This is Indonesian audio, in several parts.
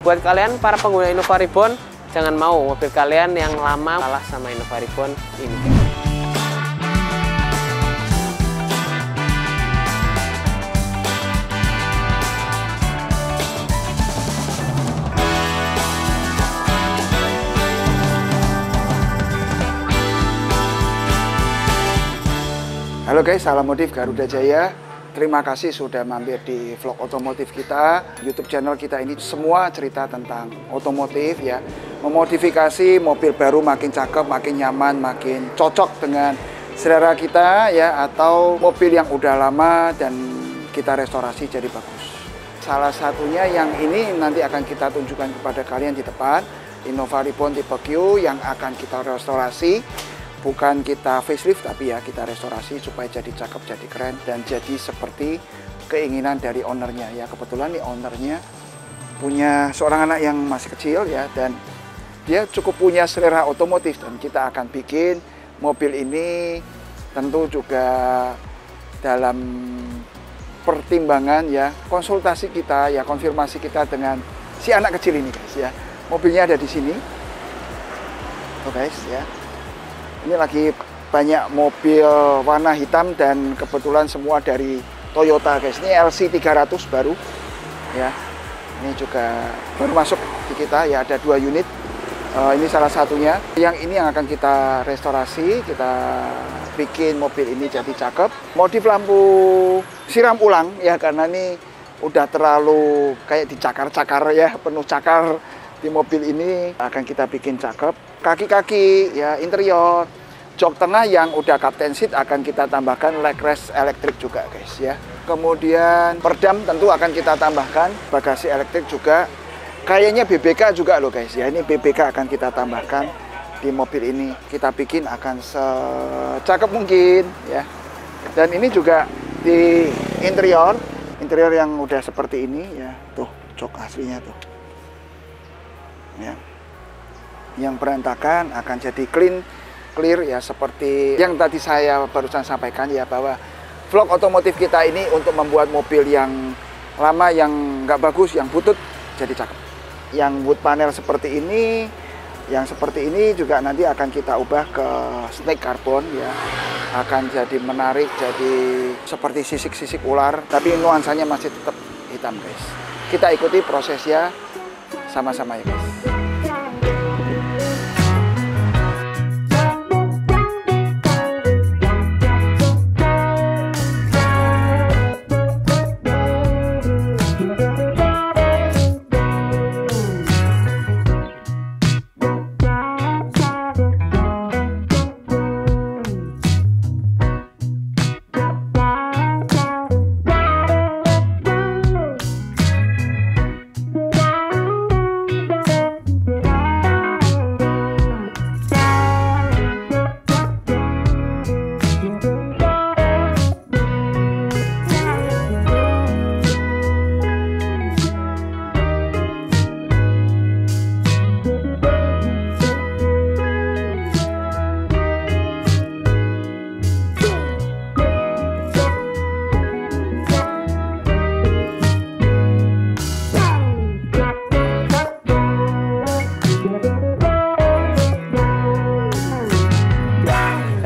buat kalian para pengguna Innova Reborn, jangan mau mobil kalian yang lama kalah sama Innova Reborn ini. Halo guys, salam modif Garuda Jaya. Terima kasih sudah mampir di vlog otomotif kita. YouTube channel kita ini semua cerita tentang otomotif ya. Memodifikasi mobil baru makin cakep, makin nyaman, makin cocok dengan selera kita ya. Atau mobil yang udah lama dan kita restorasi jadi bagus. Salah satunya yang ini nanti akan kita tunjukkan kepada kalian di depan. Innova Reborn tipe Q yang akan kita restorasi. Bukan kita facelift, tapi ya kita restorasi supaya jadi cakep, jadi keren, dan jadi seperti keinginan dari ownernya ya. Kebetulan nih ownernya punya seorang anak yang masih kecil ya, dan dia cukup punya selera otomotif, dan kita akan bikin mobil ini tentu juga dalam pertimbangan ya, konsultasi kita ya, konfirmasi kita dengan si anak kecil ini guys ya. Mobilnya ada di sini tuh guys ya. Ini lagi banyak mobil warna hitam dan kebetulan semua dari Toyota guys. Ini LC 300 baru ya. Ini juga baru masuk di kita ya, ada 2 unit. Ini salah satunya. Yang ini yang akan kita restorasi, kita bikin mobil ini jadi cakep. Modif lampu siram ulang ya, karena ini udah terlalu kayak dicakar-cakar ya, penuh cakar. Di mobil ini akan kita bikin cakep. Kaki-kaki ya, interior, jok tengah yang udah captain seat akan kita tambahkan leg rest elektrik juga guys ya. Kemudian perdam tentu akan kita tambahkan, bagasi elektrik juga. Kayaknya BBK juga loh guys ya. Ini BBK akan kita tambahkan di mobil ini. Kita bikin akan secakep mungkin ya. Dan ini juga di interior yang udah seperti ini ya. Tuh jok aslinya tuh ya. Yang berantakan akan jadi clear ya, seperti yang tadi saya barusan sampaikan ya, bahwa vlog otomotif kita ini untuk membuat mobil yang lama, yang nggak bagus, yang butut jadi cakep. Yang wood panel seperti ini, yang seperti ini juga nanti akan kita ubah ke snake carbon ya, akan jadi menarik, jadi seperti sisik-sisik ular, tapi nuansanya masih tetap hitam guys. Kita ikuti prosesnya sama-sama ya guys.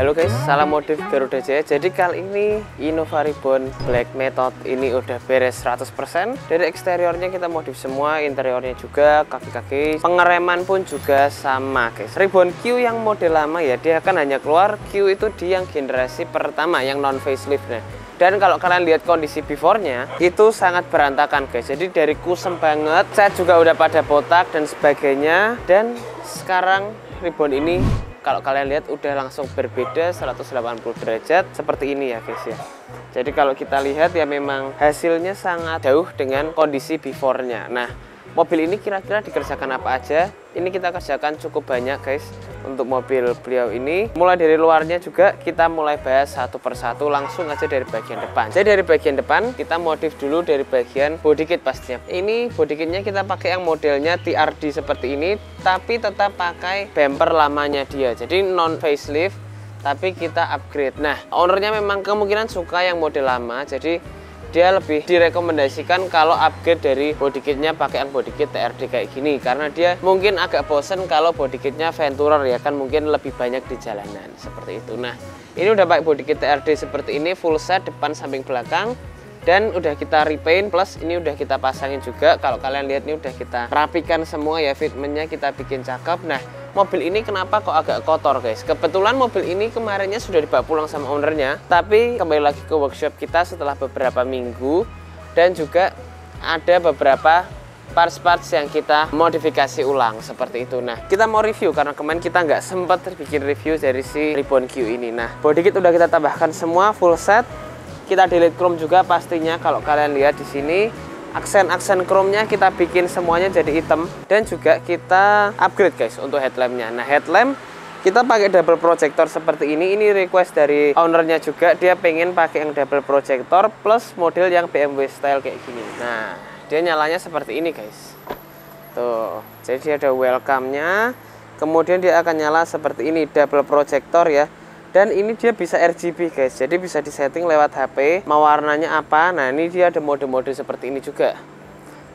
Halo guys, salam modif Garuda Jaya. Jadi kali ini Innova Reborn Black Method ini udah beres 100%. Dari eksteriornya kita modif semua, interiornya juga, kaki-kaki, pengereman pun juga sama guys. Reborn Q yang model lama ya, dia kan hanya keluar Q itu di yang generasi pertama, yang non facelift. Dan kalau kalian lihat kondisi before-nya, itu sangat berantakan guys. Jadi dari kusem banget, saya juga udah pada botak dan sebagainya. Dan sekarang Reborn ini kalau kalian lihat udah langsung berbeda 180 derajat seperti ini ya guys ya. Jadi kalau kita lihat ya memang hasilnya sangat jauh dengan kondisi before-nya. Nah, mobil ini kira-kira dikerjakan apa aja? Ini kita kerjakan cukup banyak guys untuk mobil beliau ini. Mulai dari luarnya juga kita mulai bahas satu persatu, langsung aja dari bagian depan. Jadi dari bagian depan kita modif dulu dari bagian body kit pastinya. Ini body kitnya kita pakai yang modelnya TRD seperti ini, tapi tetap pakai bumper lamanya dia. Jadi non facelift, tapi kita upgrade. Nah, ownernya memang kemungkinan suka yang model lama, jadi dia lebih direkomendasikan kalau upgrade dari body kitnya pakai yang body kit TRD kayak gini, karena dia mungkin agak bosen kalau body kitnya Venturer ya kan, mungkin lebih banyak di jalanan seperti itu. Nah, ini udah pakai body kit TRD seperti ini, full set depan samping belakang, dan udah kita repaint, plus ini udah kita pasangin juga. Kalau kalian lihat ini udah kita rapikan semua ya, fitmentnya kita bikin cakep. Nah, mobil ini kenapa kok agak kotor guys? Kebetulan mobil ini kemarinnya sudah dibawa pulang sama ownernya, tapi kembali lagi ke workshop kita setelah beberapa minggu, dan juga ada beberapa parts-parts yang kita modifikasi ulang seperti itu. Nah, kita mau review karena kemarin kita nggak sempat bikin review dari si Ribbon Q ini. Nah, body kit udah kita tambahkan semua full set. Kita delete chrome juga pastinya. Kalau kalian lihat di sini, aksen-aksen chrome-nya kita bikin semuanya jadi hitam, dan juga kita upgrade guys untuk headlamp-nya. Nah, headlamp kita pakai double projector seperti ini. Ini request dari ownernya juga, dia pengen pakai yang double projector plus model yang BMW style kayak gini. Nah, dia nyalanya seperti ini guys. Tuh, jadi dia ada welcome-nya. Kemudian dia akan nyala seperti ini, double projector ya. Dan ini dia bisa RGB guys, jadi bisa disetting lewat HP mau warnanya apa. Nah, ini dia ada mode-mode seperti ini juga,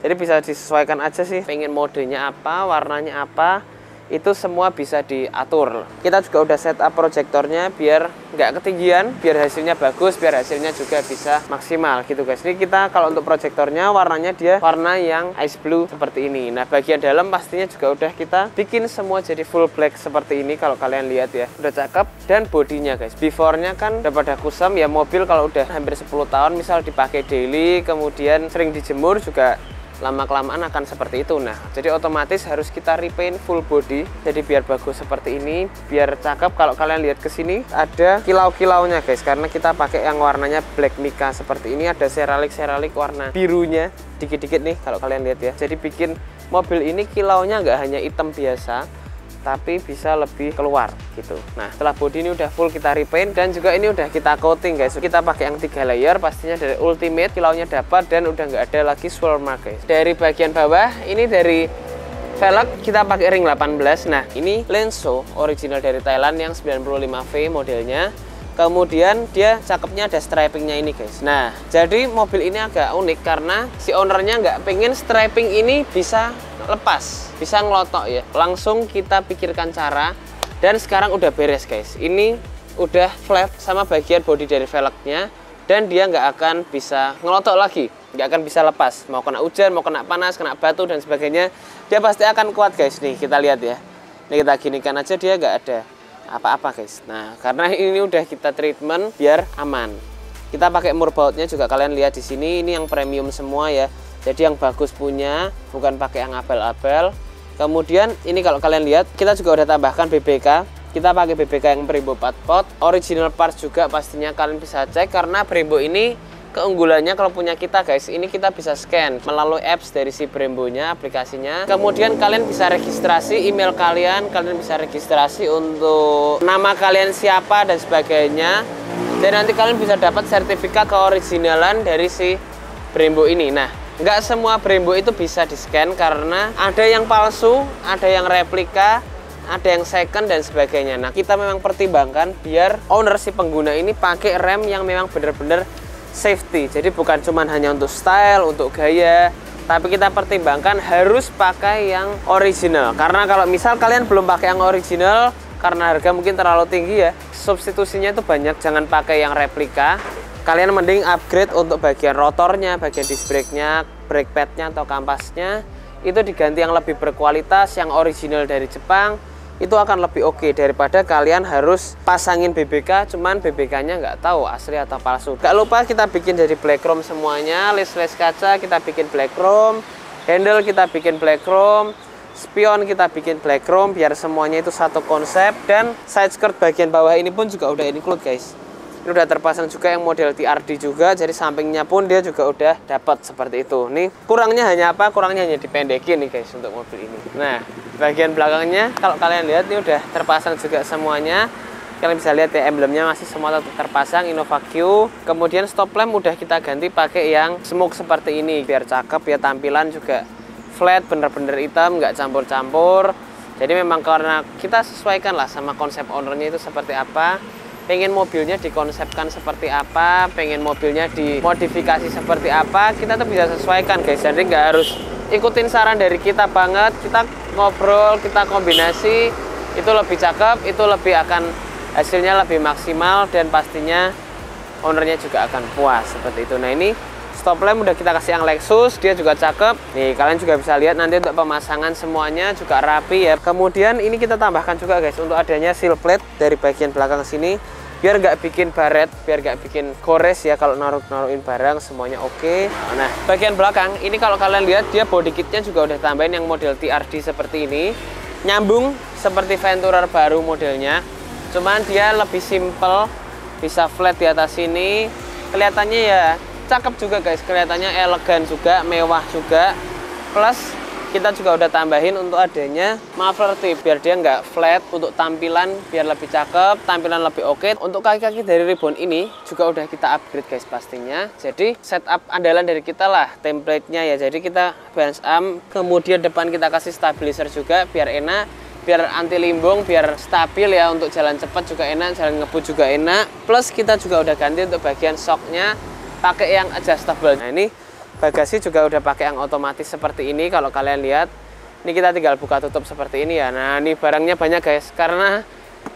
jadi bisa disesuaikan aja sih pengen modenya apa, warnanya apa, itu semua bisa diatur. Kita juga udah setup proyektornya biar nggak ketinggian, biar hasilnya bagus, biar hasilnya juga bisa maksimal gitu guys. Ini kita kalau untuk proyektornya warnanya dia warna yang ice blue seperti ini. Nah, bagian dalam pastinya juga udah kita bikin semua jadi full black seperti ini. Kalau kalian lihat ya, udah cakep. Dan bodinya guys, before-nya kan udah pada kusam ya. Mobil kalau udah hampir 10 tahun misal dipakai daily, kemudian sering dijemur juga lama-kelamaan akan seperti itu. Nah, jadi otomatis harus kita repaint full body, jadi biar bagus seperti ini, biar cakep. Kalau kalian lihat ke sini ada kilau-kilaunya guys, karena kita pakai yang warnanya black mica seperti ini. Ada seralik warna birunya dikit-dikit nih kalau kalian lihat ya. Jadi bikin mobil ini kilaunya nggak hanya hitam biasa, tapi bisa lebih keluar gitu. Nah, setelah body ini udah full kita repaint, dan juga ini udah kita coating guys. Kita pakai yang 3 layer, pastinya dari Ultimate, kilaunya dapat, dan udah nggak ada lagi swirl mark guys. Dari bagian bawah ini dari velg kita pakai ring 18. Nah, ini Lenso original dari Thailand yang 95V modelnya. Kemudian dia cakepnya ada stripingnya ini guys. Nah, jadi mobil ini agak unik karena si ownernya nggak pengen striping ini bisa lepas, bisa ngelotok ya. Langsung kita pikirkan cara, dan sekarang udah beres guys. Ini udah flat sama bagian body dari velgnya, dan dia nggak akan bisa ngelotok lagi, nggak akan bisa lepas. Mau kena hujan, mau kena panas, kena batu dan sebagainya, dia pasti akan kuat guys. Nih kita lihat ya, ini kita ginikan aja dia nggak ada apa-apa guys. Nah, karena ini udah kita treatment biar aman. Kita pakai mur bautnya juga kalian lihat di sini, ini yang premium semua ya. Jadi yang bagus punya, bukan pakai yang abal-abal. Kemudian ini kalau kalian lihat, kita juga udah tambahkan BBK. Kita pakai BBK yang Brembo 4 pot. Original parts juga pastinya kalian bisa cek, karena Brembo ini keunggulannya kalau punya kita guys, ini kita bisa scan melalui apps dari si Brembonya, aplikasinya. Kemudian kalian bisa registrasi email kalian, kalian bisa registrasi untuk nama kalian siapa dan sebagainya. Dan nanti kalian bisa dapat sertifikat keoriginalan dari si Brembo ini. Nah, nggak semua Brembo itu bisa di-scan karena ada yang palsu, ada yang replika, ada yang second dan sebagainya. Nah, kita memang pertimbangkan biar owner si pengguna ini pakai rem yang memang benar-benar safety. Jadi bukan cuma hanya untuk style, untuk gaya, tapi kita pertimbangkan harus pakai yang original. Karena kalau misal kalian belum pakai yang original karena harga mungkin terlalu tinggi ya, substitusinya itu banyak. Jangan pakai yang replika. Kalian mending upgrade untuk bagian rotornya, bagian disc brake-nya, brake pad-nya atau kampasnya, itu diganti yang lebih berkualitas, yang original dari Jepang. Itu akan lebih oke daripada kalian harus pasangin BBK, cuman BBK-nya nggak tahu asli atau palsu. Gak lupa kita bikin dari black chrome semuanya, list kaca kita bikin black chrome, handle kita bikin black chrome, spion kita bikin black chrome, biar semuanya itu satu konsep. Dan side skirt bagian bawah ini pun juga udah include guys. Ini udah terpasang juga yang model TRD juga, jadi sampingnya pun dia juga udah dapat seperti itu. Nih kurangnya hanya apa? Kurangnya hanya dipendekin nih guys untuk mobil ini. Nah, bagian belakangnya kalau kalian lihat ini udah terpasang juga semuanya. Kalian bisa lihat ya, emblemnya masih semua terpasang Innova Q. Kemudian stop lamp udah kita ganti pakai yang smoke seperti ini biar cakep ya, tampilan juga flat, bener-bener hitam, nggak campur-campur. Jadi memang karena kita sesuaikan lah sama konsep ownernya itu seperti apa. pengen mobilnya dikonsepkan seperti apa, pengen mobilnya dimodifikasi seperti apa, kita tuh bisa sesuaikan guys. Jadi nggak harus ikutin saran dari kita banget, kita ngobrol, kita kombinasi, itu lebih cakep, itu lebih akan hasilnya lebih maksimal, dan pastinya ownernya juga akan puas seperti itu. Nah, ini stop lamp udah kita kasih yang Lexus, dia juga cakep. Nih, kalian juga bisa lihat nanti untuk pemasangan semuanya juga rapi ya. Kemudian ini kita tambahkan juga guys untuk adanya seal plate dari bagian belakang sini, biar nggak bikin baret, biar nggak bikin gores ya kalau naruhin barang, semuanya oke. Nah, bagian belakang ini kalau kalian lihat dia body kitnya juga udah tambahin yang model TRD seperti ini, nyambung seperti Venturer baru modelnya, cuman dia lebih simple, bisa flat di atas sini, kelihatannya ya cakep juga guys, kelihatannya elegan juga, mewah juga. Plus kita juga udah tambahin untuk adanya muffler tip biar dia nggak flat, untuk tampilan biar lebih cakep, tampilan lebih oke. Untuk kaki-kaki dari ribbon ini juga udah kita upgrade guys pastinya. Jadi setup andalan dari kita lah, template-nya ya. Jadi kita balance arm, kemudian depan kita kasih stabilizer juga biar enak, biar anti limbung, biar stabil ya, untuk jalan cepat juga enak, jalan ngebut juga enak. Plus kita juga udah ganti untuk bagian shocknya pakai yang adjustable. Nah, ini bagasi juga udah pakai yang otomatis seperti ini. Kalau kalian lihat, ini kita tinggal buka tutup seperti ini ya. Nah, ini barangnya banyak guys, karena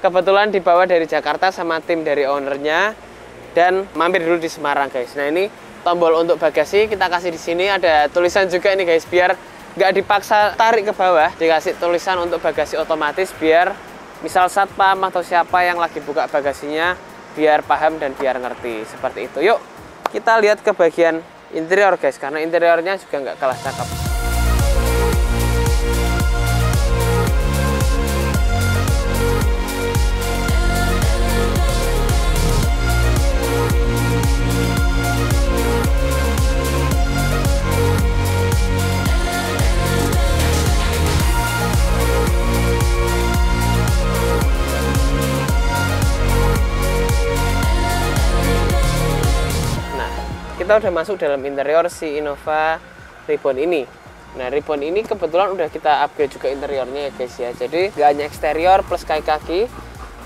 kebetulan dibawa dari Jakarta sama tim dari ownernya, dan mampir dulu di Semarang guys. Nah, ini tombol untuk bagasi kita kasih di sini, ada tulisan juga ini guys, biar nggak dipaksa tarik ke bawah, dikasih tulisan untuk bagasi otomatis, biar misal satpam atau siapa yang lagi buka bagasinya biar paham dan biar ngerti seperti itu. Yuk kita lihat ke bagian interior guys, karena interiornya juga nggak kalah cakep. Kita udah masuk dalam interior si Innova Ribbon ini. Nah, Ribbon ini kebetulan udah kita upgrade juga interiornya ya guys ya. Jadi nggak hanya eksterior plus kaki-kaki,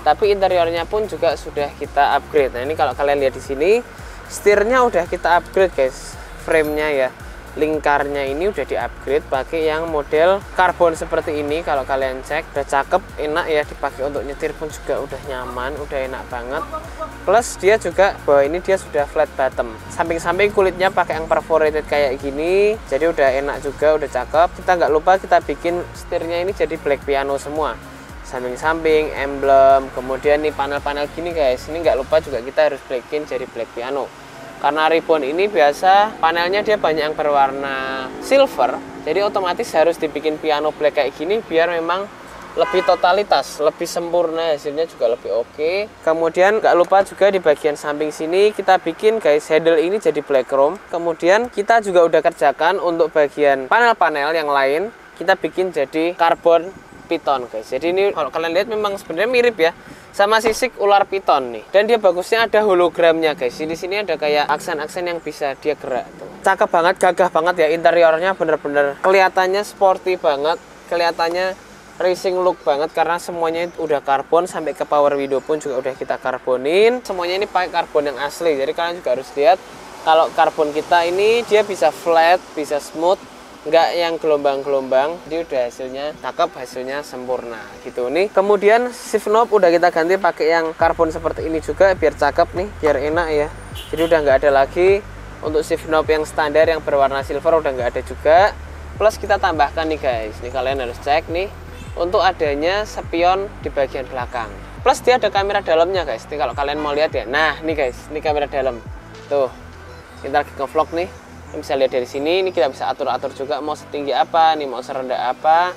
tapi interiornya pun juga sudah kita upgrade. Nah, ini kalau kalian lihat di sini, setirnya udah kita upgrade guys, frame-nya ya, lingkarnya ini udah di-upgrade pakai yang model karbon seperti ini. Kalau kalian cek udah cakep, enak ya dipakai, untuk nyetir pun juga udah nyaman, udah enak banget. Plus dia juga bahwa ini dia sudah flat bottom, samping-samping kulitnya pakai yang perforated kayak gini, jadi udah enak juga, udah cakep. Kita nggak lupa kita bikin setirnya ini jadi black piano semua, samping-samping emblem. Kemudian nih panel-panel gini guys, ini nggak lupa juga kita harus blackin jadi black piano. Karena Ribbon ini biasa panelnya dia banyak yang berwarna silver, jadi otomatis harus dibikin piano black kayak gini biar memang lebih totalitas, lebih sempurna, hasilnya juga lebih oke. Kemudian nggak lupa juga di bagian samping sini kita bikin guys handle ini jadi black chrome. Kemudian kita juga udah kerjakan untuk bagian panel-panel yang lain, kita bikin jadi karbon piton guys. Jadi ini kalau kalian lihat memang sebenarnya mirip ya sama sisik ular piton nih, dan dia bagusnya ada hologramnya guys. Di sini ada kayak aksen-aksen yang bisa dia gerak tuh. Cakep banget, gagah banget ya interiornya, bener-bener kelihatannya sporty banget, kelihatannya racing look banget, karena semuanya udah karbon, sampai ke power window pun juga udah kita karbonin. Semuanya ini pakai karbon yang asli, jadi kalian juga harus lihat kalau karbon kita ini dia bisa flat, bisa smooth, nggak yang gelombang-gelombang. Jadi udah hasilnya cakep, hasilnya sempurna gitu nih. Kemudian shift knob udah kita ganti pakai yang karbon seperti ini juga biar cakep nih, biar enak ya. Jadi udah nggak ada lagi untuk shift knob yang standar yang berwarna silver, udah nggak ada juga. Plus kita tambahkan nih guys, nih kalian harus cek nih untuk adanya spion di bagian belakang. Plus dia ada kamera dalamnya guys, nih kalau kalian mau lihat ya. Nah nih guys, ini kamera dalam tuh, kita lagi nge-vlog nih, bisa lihat dari sini. Ini kita bisa atur-atur juga mau setinggi apa, nih mau serendah apa,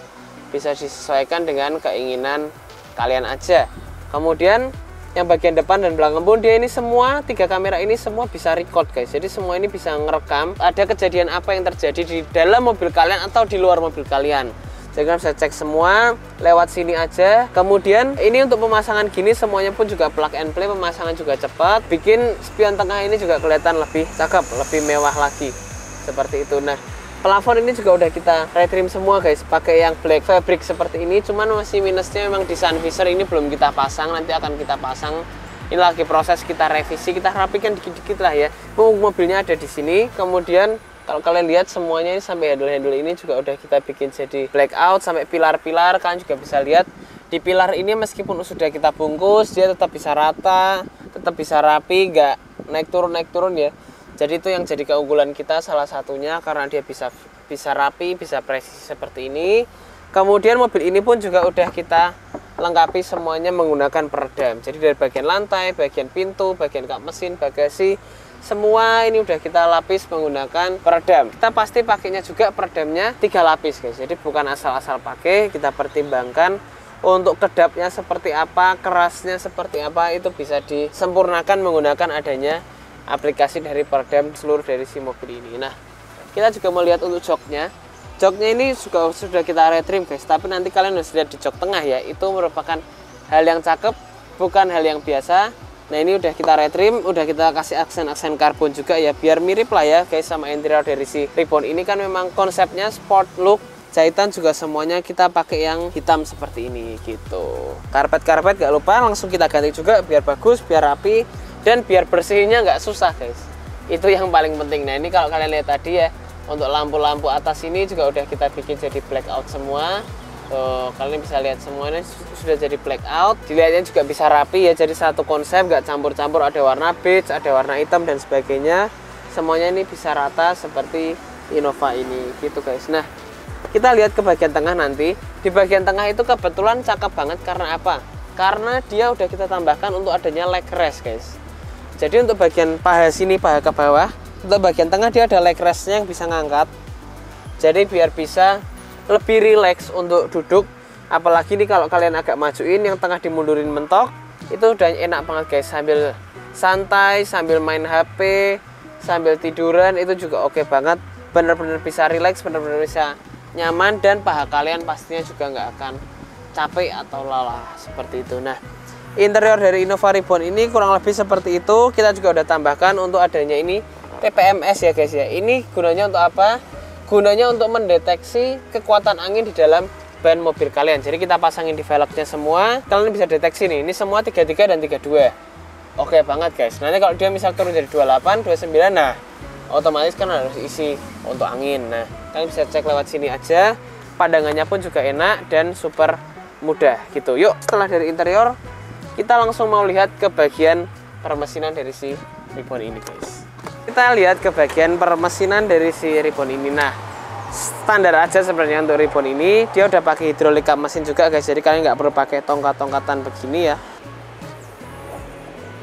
bisa disesuaikan dengan keinginan kalian aja. Kemudian yang bagian depan dan belakang pun dia ini semua, 3 kamera ini semua bisa record guys. Jadi semua ini bisa ngerekam ada kejadian apa yang terjadi di dalam mobil kalian atau di luar mobil kalian. Jadi kalian bisa cek semua lewat sini aja. Kemudian ini untuk pemasangan gini semuanya pun juga plug and play, pemasangan juga cepat, bikin spion tengah ini juga kelihatan lebih cakep, lebih mewah lagi seperti itu. Nah, plafon ini juga udah kita retrim semua guys, pakai yang black fabric seperti ini. Cuman masih minusnya memang di sun visor ini belum kita pasang, nanti akan kita pasang Ini lagi proses kita revisi, kita rapikan dikit-dikit lah ya. Mobilnya ada di sini, kemudian kalau kalian lihat semuanya ini sampai handle-handle ini juga udah kita bikin jadi blackout, sampai pilar-pilar kalian juga bisa lihat di pilar ini meskipun sudah kita bungkus dia tetap bisa rata, tetap bisa rapi, nggak naik turun ya. Jadi itu yang jadi keunggulan kita salah satunya karena dia bisa rapi, bisa presisi seperti ini. Kemudian mobil ini pun juga udah kita lengkapi semuanya menggunakan peredam. Jadi dari bagian lantai, bagian pintu, bagian kap mesin, bagasi, semua ini udah kita lapis menggunakan peredam. Kita pasti pakainya juga peredamnya 3 lapis guys. Jadi bukan asal-asal pakai, kita pertimbangkan untuk kedapnya seperti apa, kerasnya seperti apa, itu bisa disempurnakan menggunakan adanya aplikasi dari peredam seluruh dari si mobil ini. Nah, kita juga mau lihat untuk joknya. Joknya ini juga sudah kita retrim guys, tapi nanti kalian harus lihat di jok tengah ya. Itu merupakan hal yang cakep, bukan hal yang biasa. Nah ini udah kita retrim, udah kita kasih aksen-aksen karbon juga ya, biar mirip lah ya guys sama interior dari si Ribbon. Ini kan memang konsepnya sport look. Jahitan juga semuanya kita pakai yang hitam seperti ini gitu. Karpet gak lupa langsung kita ganti juga biar bagus, biar rapi, dan biar bersihnya nggak susah guys. Itu yang paling penting. Nah ini kalau kalian lihat tadi ya, untuk lampu-lampu atas ini juga udah kita bikin jadi blackout semua. Tuh, kalian bisa lihat semuanya sudah jadi blackout. Dilihatnya juga bisa rapi ya, jadi satu konsep, nggak campur-campur, ada warna beige, ada warna hitam dan sebagainya. Semuanya ini bisa rata seperti Innova ini gitu guys. Nah, kita lihat ke bagian tengah nanti. Di bagian tengah itu kebetulan cakep banget karena apa? Karena dia udah kita tambahkan untuk adanya leg rest guys. Jadi untuk bagian paha sini, paha ke bawah, untuk bagian tengah dia ada leg restnya yang bisa ngangkat. Jadi biar bisa lebih rileks untuk duduk. Apalagi nih kalau kalian agak majuin, yang tengah dimundurin mentok, itu udah enak banget guys. Sambil santai, sambil main HP, sambil tiduran, itu juga oke banget. Bener-bener bisa rileks, bener-bener bisa nyaman, dan paha kalian pastinya juga nggak akan capek atau lelah seperti itu. Nah, interior dari Innova Ribbon ini kurang lebih seperti itu. Kita juga udah tambahkan untuk adanya ini TPMS ya guys ya. Ini gunanya untuk apa? Gunanya untuk mendeteksi kekuatan angin di dalam ban mobil kalian. Jadi kita pasangin di velgnya semua, kalian bisa deteksi nih. Ini semua 33 dan 32. Oke banget guys. Nanti kalau dia misal turun dari 28, 29, nah otomatis kan harus isi untuk angin. Nah, kalian bisa cek lewat sini aja. Pandangannya pun juga enak dan super mudah gitu. Yuk, setelah dari interior, kita langsung mau lihat ke bagian permesinan dari si Ribbon ini guys. Kita lihat ke bagian permesinan dari si Ribbon ini. Nah, standar aja sebenarnya untuk Ribbon ini. Dia udah pakai hidrolik kap mesin juga guys. Jadi kalian nggak perlu pakai tongkat-tongkatan begini ya.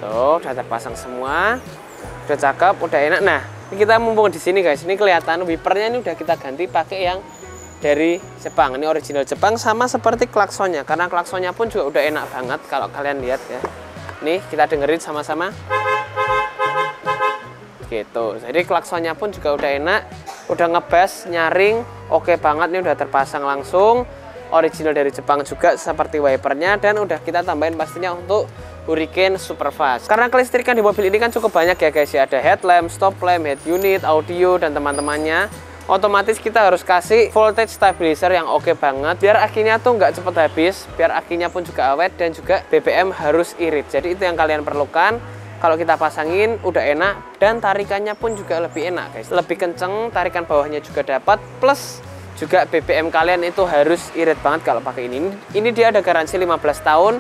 Tuh, udah terpasang semua. Udah cakep, udah enak. Nah, kita mumpung di sini guys. Ini kelihatan wipernya ini udah kita ganti pakai yang dari Jepang. Ini original Jepang, sama seperti klaksonnya. Karena klaksonnya pun juga udah enak banget kalau kalian lihat ya. Nih, kita dengerin sama-sama. Gitu. Jadi klaksonnya pun juga udah enak, udah ngebas, nyaring, oke banget. Nih udah terpasang langsung, original dari Jepang juga seperti wipernya, dan udah kita tambahin pastinya untuk Hurricane Superfast. Karena kelistrikan di mobil ini kan cukup banyak ya guys ya. Ada headlamp, stop lamp, head unit, audio dan teman-temannya. Otomatis kita harus kasih voltage stabilizer yang oke banget biar akinya tuh nggak cepet habis, biar akinya pun juga awet, dan juga BBM harus irit. Jadi itu yang kalian perlukan. Kalau kita pasangin udah enak, dan tarikannya pun juga lebih enak guys, lebih kenceng, tarikan bawahnya juga dapat, plus juga BBM kalian itu harus irit banget kalau pakai ini. Ini dia ada garansi 15 tahun.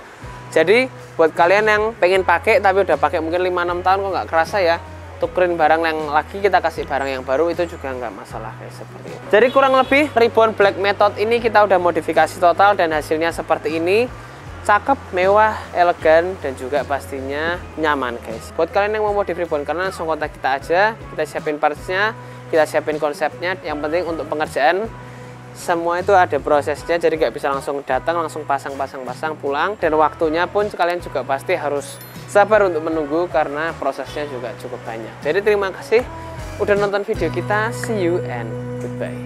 Jadi buat kalian yang pengen pakai tapi udah pakai mungkin 5-6 tahun kok nggak kerasa ya, tukerin barang yang lagi, kita kasih barang yang baru, itu juga nggak masalah guys, seperti itu. Jadi kurang lebih Ribbon Black Method ini kita udah modifikasi total, dan hasilnya seperti ini. Cakep, mewah, elegan, dan juga pastinya nyaman guys. Buat kalian yang mau modif Ribbon, karena langsung kontak kita aja, kita siapin partsnya, kita siapin konsepnya. Yang penting untuk pengerjaan semua itu ada prosesnya, jadi nggak bisa langsung datang, langsung pasang pulang. Dan waktunya pun kalian juga pasti harus sabar untuk menunggu karena prosesnya juga cukup banyak. Jadi terima kasih udah nonton video kita. See you and goodbye.